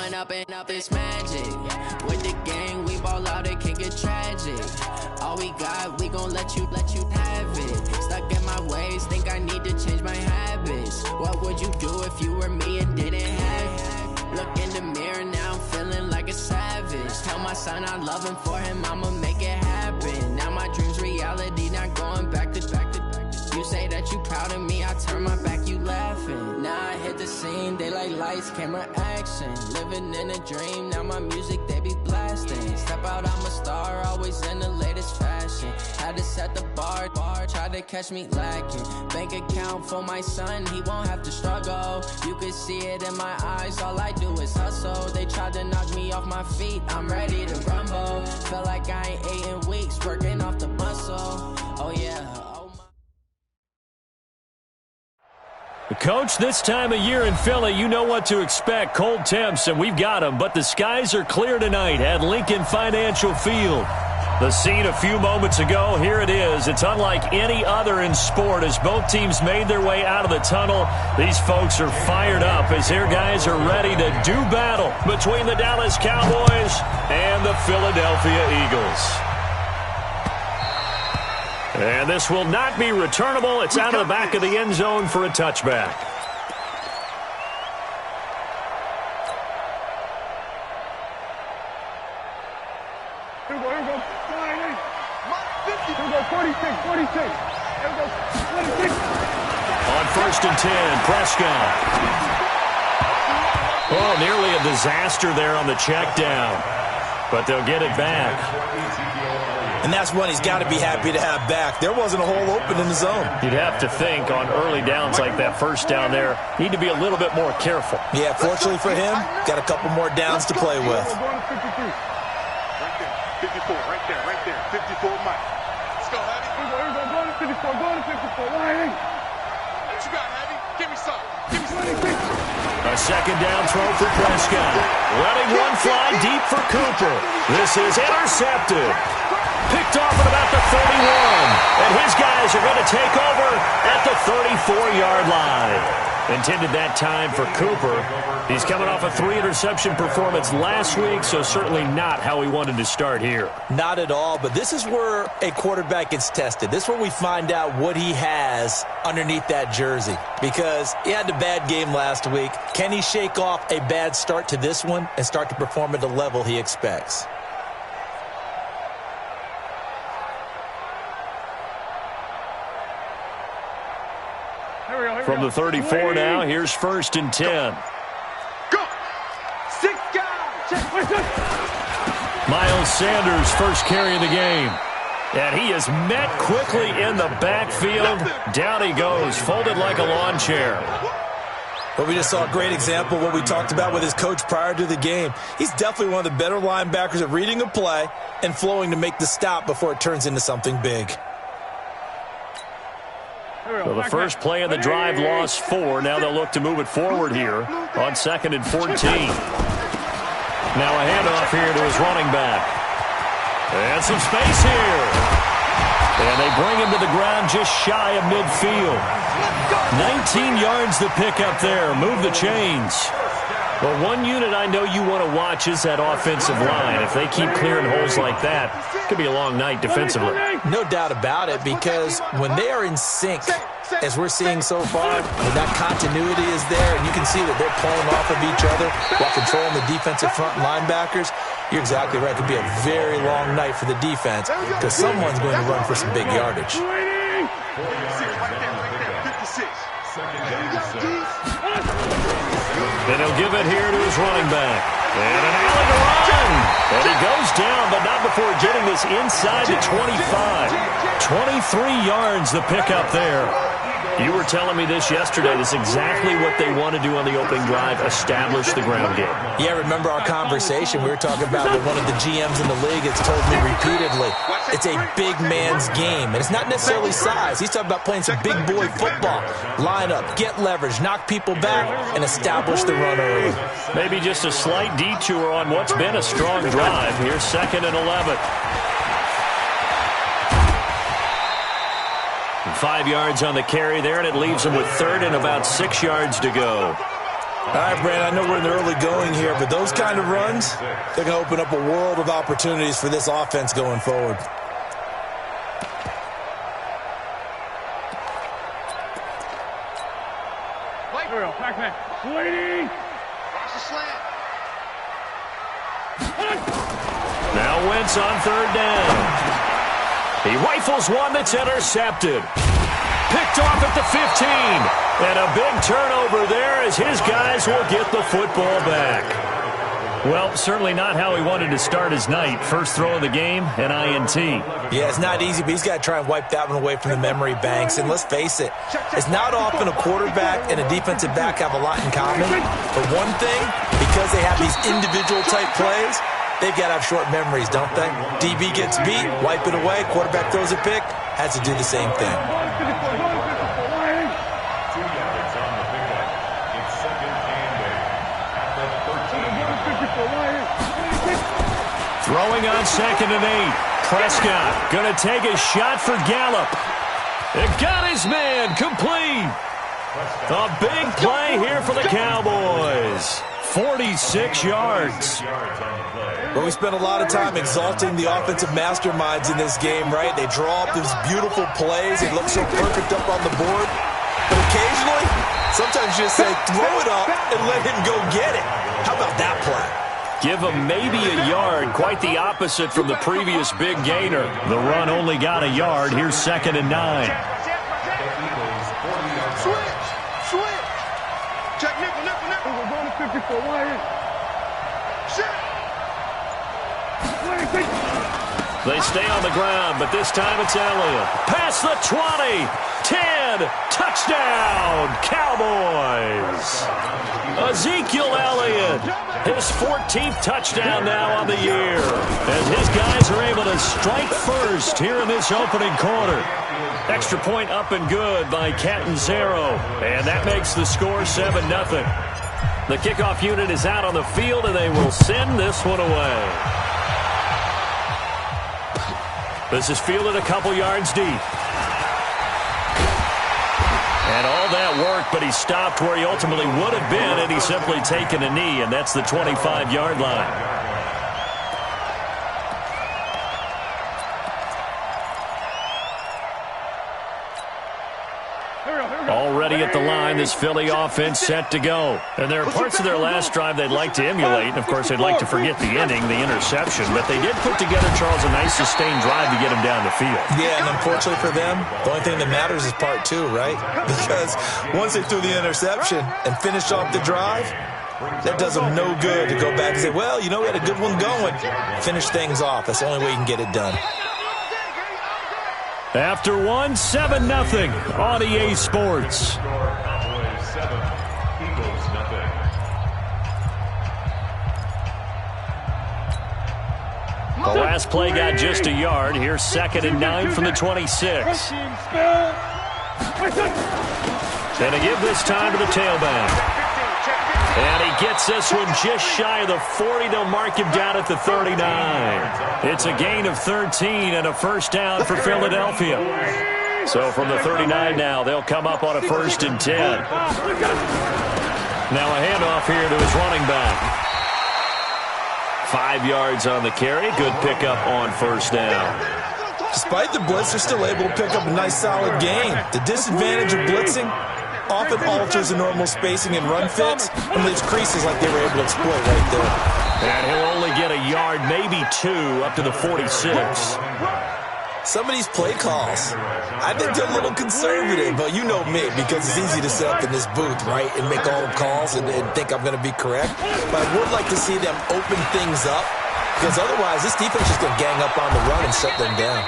Growing up and up is magic. With the gang, we ball out, it can get tragic. All we got, we gon' let you have it. Stuck in my ways, think I need to change my habits. What would you do if you were me and didn't have it? Look in the mirror, now I'm feeling like a savage. Tell my son I love him, for him I'ma make it happen. Now my dream's reality, not going back to. You say that you proud of me, I turn my back, you laughing. Now I hit the scene, they like lights, camera, action. Living in a dream, now my music, they be blasting. Step out, I'm a star, always in the latest fashion. Had to set the bar, try to catch me lacking. Bank account for my son, he won't have to struggle. You can see it in my eyes, all I do is hustle. They tried to knock me off my feet, I'm ready to rumble. Felt like I ain't ate in weeks, working off the muscle. Oh yeah. Coach, this time of year in Philly, you know what to expect. Cold temps, and we've got them. But the skies are clear tonight at Lincoln Financial Field. The scene a few moments ago, here it is. It's unlike any other in sport as both teams made their way out of the tunnel. These folks are fired up as their guys are ready to do battle between the Dallas Cowboys and the Philadelphia Eagles. And this will not be returnable. It's out of the back of the end zone for a touchback. Here we go. 46. Here we go. 26. On 1st and 10, Prescott. Oh, nearly a disaster there on the check down. But they'll get it back. And that's one he's got to be happy to have back. There wasn't a hole open in the zone. You'd have to think on early downs like that first down there, need to be a little bit more careful. Yeah, fortunately for him, got a couple more downs to play with. Right there, 54, right there, 54, Mike. Let's go, Heavy. Here we go, go to 54, Why? What you got, Heavy? Give me some. A second down throw for Prescott. Letting one fly deep for Cooper. This is intercepted. Picked off at about the 31. And his guys are going to take over at the 34-yard line. Intended that time for Cooper. He's coming off a 3-interception performance last week, so certainly not how he wanted to start here. Not at all, but this is where a quarterback gets tested. This is where we find out what he has underneath that jersey. Because he had a bad game last week. Can he shake off a bad start to this one and start to perform at the level he expects? From the 34 now, here's 1st and 10. Go! 6 guys! Miles Sanders first carry of the game. And he is met quickly in the backfield. Down he goes, folded like a lawn chair. But we just saw a great example of what we talked about with his coach prior to the game. He's definitely one of the better linebackers at reading a play and flowing to make the stop before it turns into something big. So the first play of the drive lost 4. Now they'll look to move it forward here on 2nd and 14. Now a handoff here to his running back. And some space here. And they bring him to the ground just shy of midfield. 19 yards to pick up there. Move the chains. Well, one unit I know you want to watch is that offensive line. If they keep clearing holes like that, it could be a long night defensively. No doubt about it, because when they are in sync, as we're seeing so far, when that continuity is there, and you can see that they're playing off of each other while controlling the defensive front linebackers, you're exactly right. It could be a very long night for the defense because someone's going to run for some big yardage. Then he'll give it here to his running back. And an alley to run. And he goes down, but not before getting this inside the 25. 23 yards the pickup there. You were telling me this yesterday. This is exactly what they want to do on the opening drive, establish the ground game. Yeah, remember our conversation? We were talking about what one of the GMs in the league has told me repeatedly. It's a big man's game, and it's not necessarily size. He's talking about playing some big boy football. Line up, get leverage, knock people back, and establish the run early. Maybe just a slight detour on what's been a strong drive. Here's 2nd and 11. 5 yards on the carry there, and it leaves him with 3rd and about 6 yards to go. All right, Brandon, I know we're in the early going here, but those kind of runs, they're going to open up a world of opportunities for this offense going forward. Now Wentz on third down. He rifles one that's intercepted. Picked off at the 15. And a big turnover there as his guys will get the football back. Well, certainly not how he wanted to start his night. First throw of the game, an INT. Yeah, it's not easy, but he's got to try and wipe that one away from the memory banks. And let's face it, it's not often a quarterback and a defensive back have a lot in common. But one thing, because they have these individual type plays, they've got to have short memories, don't they? DB gets beat, wipe it away, quarterback throws a pick, has to do the same thing. Throwing on 2nd and 8. Prescott going to take a shot for Gallup. It got his man complete. A big play here for the Cowboys. 46 yards. Well, we spent a lot of time exalting the offensive masterminds in this game, right? They draw up these beautiful plays. They look so perfect up on the board. But occasionally, sometimes you just say, throw it up and let him go get it. How about that play? Give him maybe a yard. Quite the opposite from the previous big gainer. The run only got a yard. Here's 2nd and 9. Switch. Check nickel. We're going to 54. They stay on the ground, but this time it's Elliott. Past the 20. 10. Touchdown, Cowboys. Ezekiel Elliott. His 14th touchdown now on the year. As his guys are able to strike first here in this opening quarter. Extra point up and good by Catanzaro. And that makes the score 7-0. The kickoff unit is out on the field, and they will send this one away. This is fielded a couple yards deep. And all that worked, but he stopped where he ultimately would have been had he simply taken a knee, and that's the 25-yard line. Already at the line, this Philly offense set to go. And there are parts of their last drive they'd like to emulate. And, of course, they'd like to forget the ending, the interception. But they did put together, Charles, a nice sustained drive to get him down the field. Yeah, and unfortunately for them, the only thing that matters is part 2, right? Because once they threw the interception and finished off the drive, that does them no good to go back and say, well, you know, we had a good one going. Finish things off. that's the only way you can get it done. After one, 7-0 on EA Sports. The last play got just a yard. Here's 2nd and 9 from the 26. And to give this time to the tailback. And he gets this one just shy of the 40. They'll mark him down at the 39. It's a gain of 13 and a first down for Philadelphia. So from the 39 now, they'll come up on a 1st and 10. Now a handoff here to his running back. 5 yards on the carry. Good pickup on first down. Despite the blitz, they're still able to pick up a nice, solid gain. The disadvantage of blitzing often alters the normal spacing and run fits and leaves creases like they were able to exploit right there. And he'll only get a yard, maybe 2, up to the 46. Some of these play calls, I think they're a little conservative, but you know me, because it's easy to sit up in this booth, right, and make all the calls and think I'm going to be correct. But I would like to see them open things up, because otherwise this defense is going to gang up on the run and shut them down.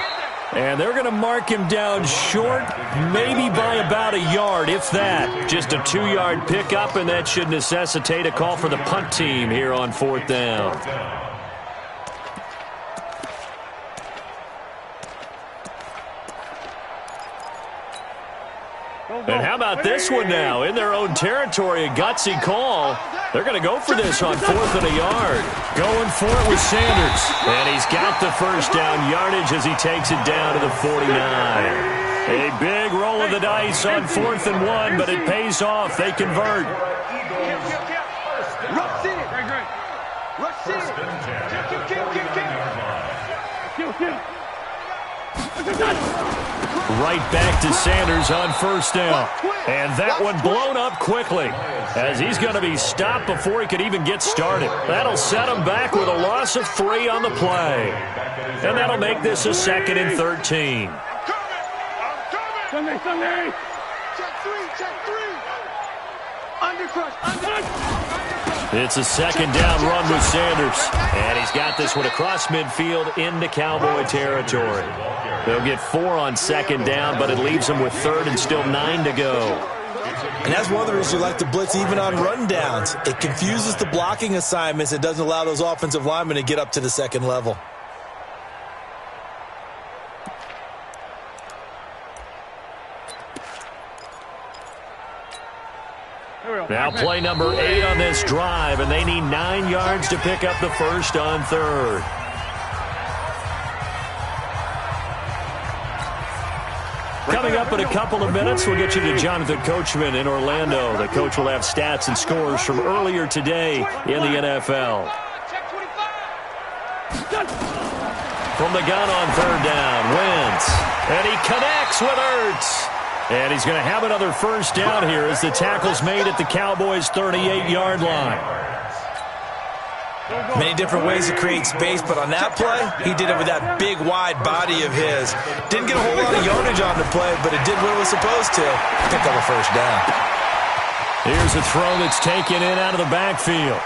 And they're going to mark him down short, maybe by about a yard, if that. Just a 2-yard pickup, and that should necessitate a call for the punt team here on 4th down. And how about this one now? In their own territory, a gutsy call. They're going to go for this on 4th and a yard. Going for it with Sanders. And he's got the first down yardage as he takes it down to the 49. A big roll of the dice on 4th and 1, but it pays off. They convert. Right back to Sanders on first down. And that one blown up quickly as he's going to be stopped before he could even get started. That'll set him back with a loss of 3 on the play. And that'll make this a 2nd and 13. Sunday. Check 3. It's a 2nd down run with Sanders. And he's got this one across midfield into Cowboy territory. They'll get 4 on 2nd down, but it leaves them with 3rd and still 9 to go. And that's one of the reasons you like to blitz even on rundowns. It confuses the blocking assignments. It doesn't allow those offensive linemen to get up to the 2nd level. Now play number 8 on this drive, and they need 9 yards to pick up the first on 3rd. Coming up in a couple of minutes, we'll get you to Jonathan Coachman in Orlando. The coach will have stats and scores from earlier today in the NFL. From the gun on 3rd down, Wentz. And he connects with Ertz. And he's going to have another first down here as the tackle's made at the Cowboys' 38-yard line. Many different ways to create space, but on that play, he did it with that big, wide body of his. Didn't get a whole lot of yardage on the play, but it did what it was supposed to. Pick up a first down. Here's a throw that's taken in out of the backfield.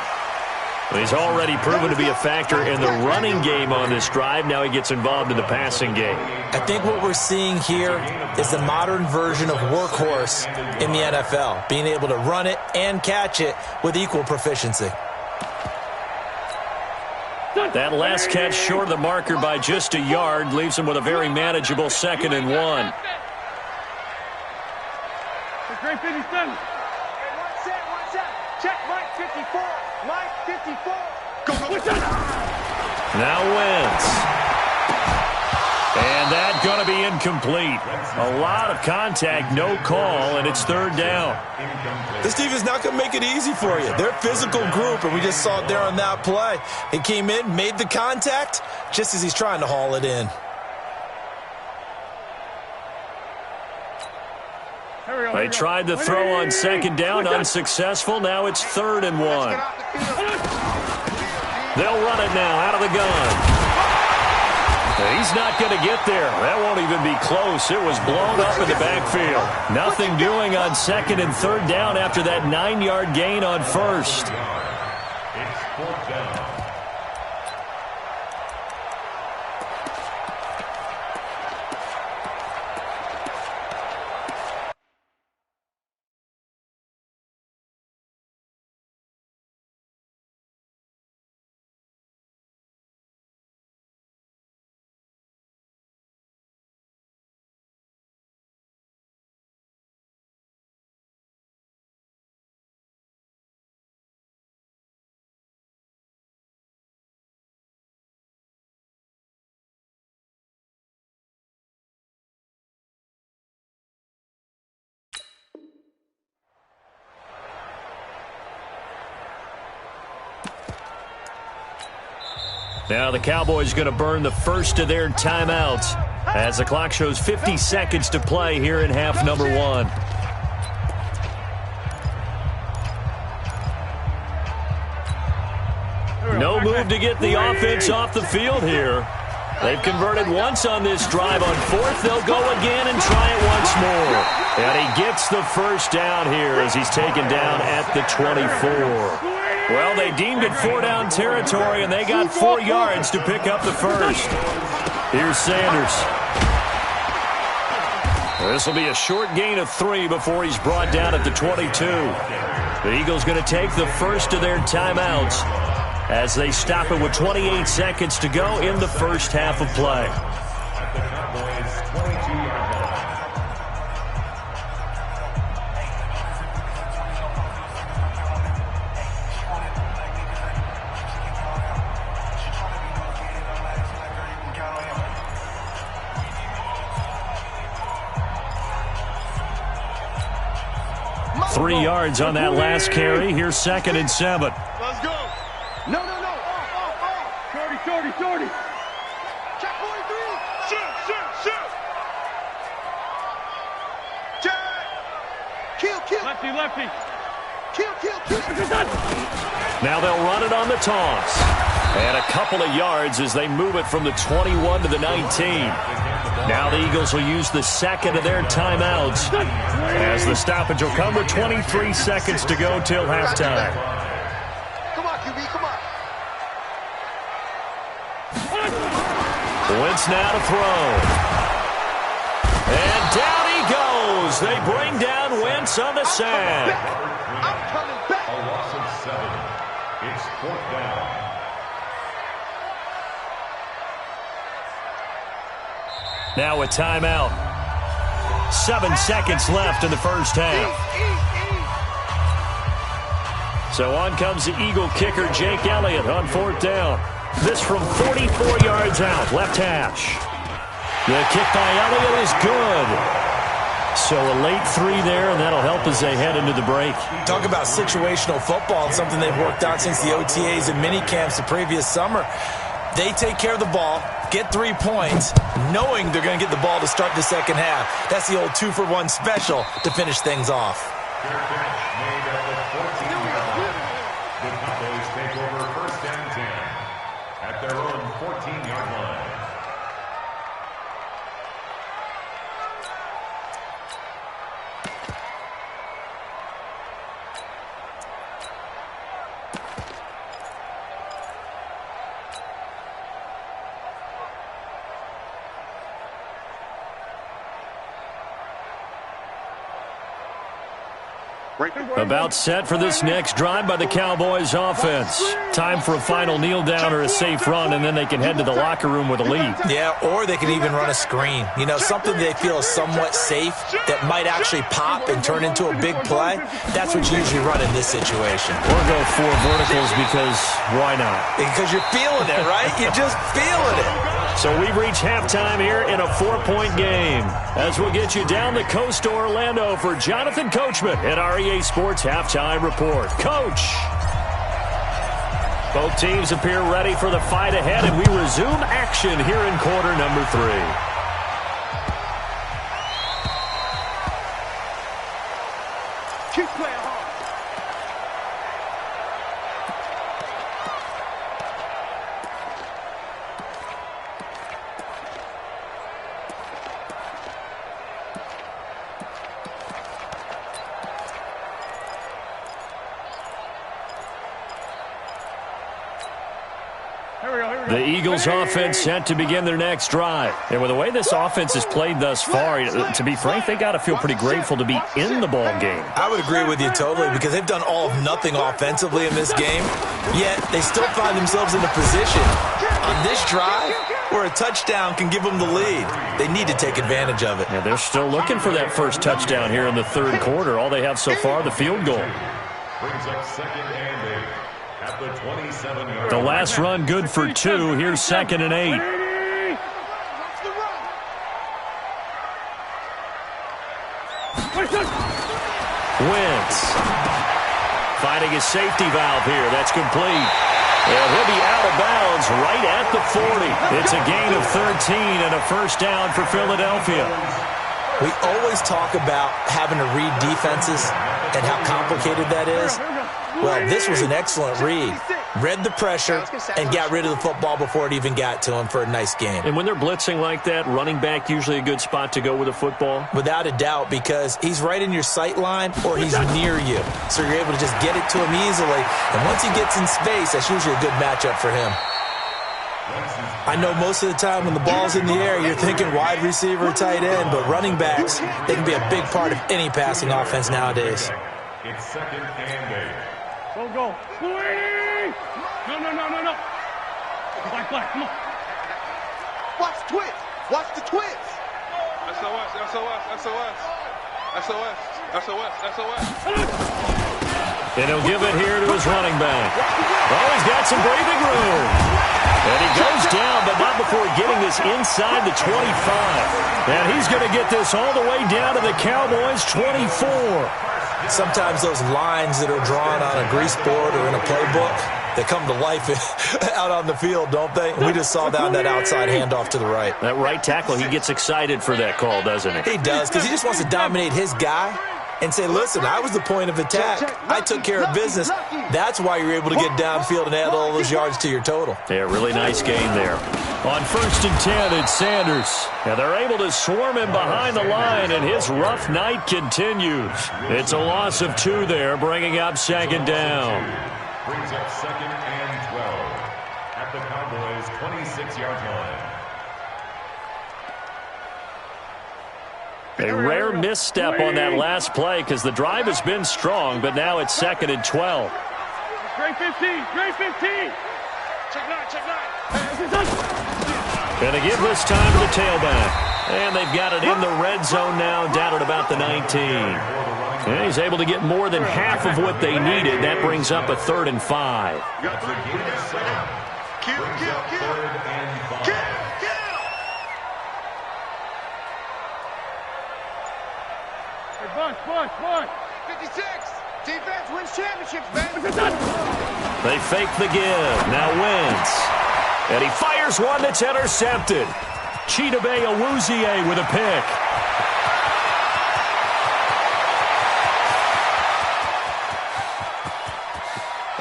He's already proven to be a factor in the running game on this drive. Now he gets involved in the passing game. I think what we're seeing here is the modern version of workhorse in the NFL, being able to run it and catch it with equal proficiency. That last catch short of the marker by just a yard leaves him with a very manageable 2nd and 1. Great 57. Check Mike 54. Mike 54. Go. Now Wentz. And that's going to be incomplete. A lot of contact, no call, and it's 3rd down. This team is not going to make it easy for you. They're a physical group, and we just saw it there on that play. He came in, made the contact, just as he's trying to haul it in. They tried the throw on 2nd down, unsuccessful. Now it's 3rd and 1. They'll run it now out of the gun. He's not going to get there. That won't even be close. It was blown up in the backfield. Nothing doing on 2nd and 3rd down after that 9-yard gain on 1st. Now the Cowboys going to burn the first of their timeouts as the clock shows 50 seconds to play here in half number 1. No move to get the offense off the field here. They've converted once on this drive. On 4th, they'll go again and try it once more. And he gets the first down here as he's taken down at the 24. Well, they deemed it 4-down territory, and they got 4 yards to pick up the first. Here's Sanders. This will be a short gain of 3 before he's brought down at the 22. The Eagles going to take the first of their timeouts as they stop it with 28 seconds to go in the first half of play. Three yards on that last carry. Here's 2nd and 7. Let's go. No. Shorty. Check 44. Lefty. Kill. Now they'll run it on the toss. And a couple of yards as they move it from the 21 to the 19. Now the Eagles will use the second of their timeouts as the stoppage will come with 23 seconds to go till halftime. Come on, QB, come on. Wentz now to throw. And down he goes. They bring down Wentz on the sack. I'm coming back. A loss of 7. It's 4th down. Now a timeout. 7 seconds left in the first half. So on comes the Eagle kicker, Jake Elliott, on 4th down. This from 44 yards out, left hash. The kick by Elliott is good. So a late 3 there, and that'll help as they head into the break. Talk about situational football. It's something they've worked out since the OTAs and mini camps the previous summer. They take care of the ball, get 3 points, knowing they're going to get the ball to start the second half. That's the old 2-for-1 special to finish things off. Fair catch made at the 14-yard line. The Cowboys take over 1st and 10 at their own 14-yard line. About set for this next drive by the Cowboys offense. Time for a final kneel down or a safe run, and then they can head to the locker room with a lead. Yeah, or they can even run a screen. You know, something they feel is somewhat safe that might actually pop and turn into a big play. That's what you usually run in this situation. Or go 4 verticals because why not? Because you're feeling it, right? You're just feeling it. So we've reached halftime here in a 4-point game. As we'll get you down the coast to Orlando for Jonathan Coachman at REA Sports Halftime Report. Coach! Both teams appear ready for the fight ahead, and we resume action here in quarter number 3. Keep playing hard. The Eagles offense set to begin their next drive. And with the way this offense has played thus far, to be frank, they got to feel pretty grateful to be in the ball game. I would agree with you totally because they've done all of nothing offensively in this game, yet they still find themselves in a position on this drive where a touchdown can give them the lead. They need to take advantage of it. Yeah, they're still looking for that first touchdown here in the 3rd quarter. All they have so far, the field goal. Brings up 2nd and 8 at the 27-yard The line. last run good for 2. Here's 2nd and 8. Wentz finding his safety valve here. That's complete. And he'll be out of bounds right at the 40. It's a gain of 13 and a first down for Philadelphia. We always talk about having to read defenses and how complicated that is. Well, this was an excellent read. Read the pressure and got rid of the football before it even got to him for a nice game. And when they're blitzing like that, running back usually a good spot to go with a football? Without a doubt, because he's right in your sight line or he's near you. So you're able to just get it to him easily. And once he gets in space, that's usually a good matchup for him. I know most of the time when the ball's in the air, you're thinking wide receiver, tight end, but running backs, they can be a big part of any passing offense nowadays. It's 2nd and 8. Go. No. Black, come on. Watch the twins. SOS. And he'll give it here to his running back. Oh, he's got some breathing room. And he goes down, but not before getting this inside the 25. And he's going to get this all the way down to the Cowboys' 24. Sometimes those lines that are drawn on a grease board or in a playbook, they come to life out on the field, don't they? We just saw that outside handoff to the right. That right tackle, he gets excited for that call, doesn't he? He does, because he just wants to dominate his guy. and say, listen, I was the point of attack. I took care of business. That's why you're able to get downfield and add all those yards to your total. Yeah, really nice game there. On 1st and 10, it's Sanders. And they're able to swarm him behind the line, and his rough night continues. It's a loss of 2 there, bringing up 2nd down. Brings up 2nd and 12 at the Cowboys' 26-yard line. A rare misstep on that last play because the drive has been strong, but now it's 2nd and 12. Great 15, great 15. Check 9. Going to give this time to the tailback. And they've got it in the red zone now, down at about the 19. And he's able to get more than half of what they needed. That brings up a 3rd and 5. Bunch. 56. Defense wins championships, man. They fake the give. Now Wentz. And he fires one that's intercepted. Chidobe Awuzie with a pick.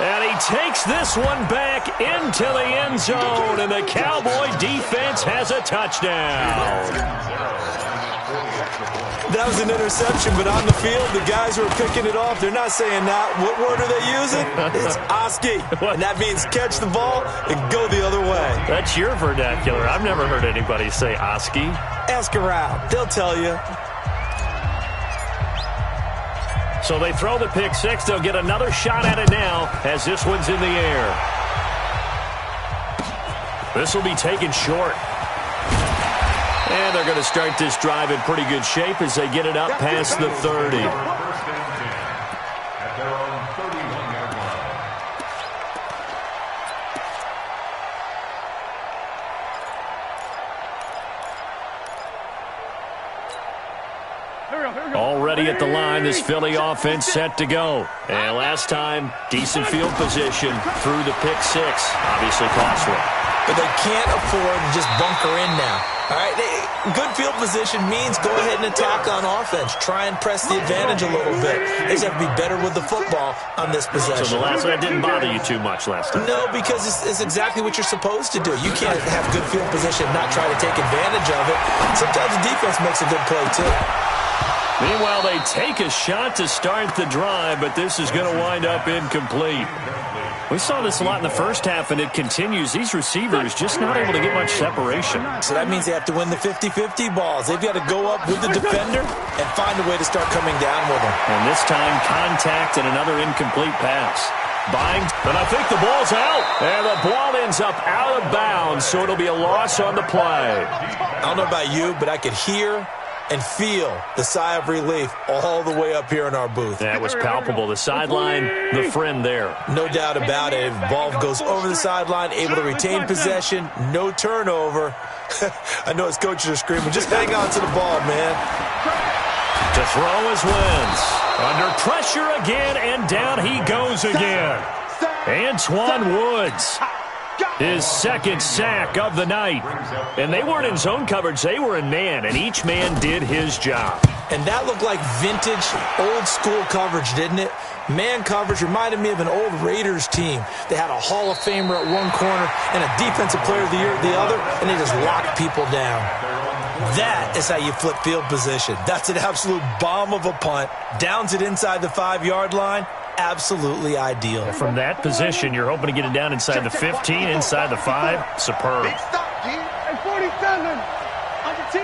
And he takes this one back into the end zone, and the Cowboy defense has a touchdown. That was an interception, but on the field, the guys who are picking it off, they're not saying that. What word are they using? It's Oski, and that means catch the ball and go the other way. That's your vernacular. I've never heard anybody say Oski. Ask around. They'll tell you. So they throw the pick 6. They'll get another shot at it now as this one's in the air. This will be taken short. And they're going to start this drive in pretty good shape as they get it up past the 30. At their own 31-yard line. Already at the line, this Philly offense set to go. And last time, decent field position through the pick 6. Obviously costly. But they can't afford to just bunker in now. All right, good field position means go ahead and attack on offense. Try and press the advantage a little bit. They just have to be better with the football on this possession. So the last one didn't bother you too much last time? No, because it's exactly what you're supposed to do. You can't have good field position and not try to take advantage of it. Sometimes the defense makes a good play, too. Meanwhile, they take a shot to start the drive, but this is going to wind up incomplete. We saw this a lot in the first half, and it continues. These receivers just not able to get much separation. So that means they have to win the 50-50 balls. They've got to go up with the defender and find a way to start coming down with them. And this time, contact and another incomplete pass. Buying, and I think the ball's out. And the ball ends up out of bounds, so it'll be a loss on the play. I don't know about you, but I could hear and feel the sigh of relief all the way up here in our booth. That was palpable. The sideline, the friend there. No doubt about it. Ball goes over the sideline, able to retain possession, no turnover. I know his coaches are screaming, just hang on to the ball, man. To throw is Wentz. Under pressure again, and down he goes again. Antoine Woods. His 2nd sack of the night. And they weren't in zone coverage. They were in man, and each man did his job. And that looked like vintage, old-school coverage, didn't it? Man coverage reminded me of an old Raiders team. They had a Hall of Famer at one corner and a Defensive Player of the Year at the other, and they just locked people down. That is how you flip field position. That's an absolute bomb of a punt. Downs it inside the 5-yard line. Absolutely ideal. From that position, you're hoping to get it down inside the 15, inside the 5. Superb. Big stop, G. And 47. Under 10.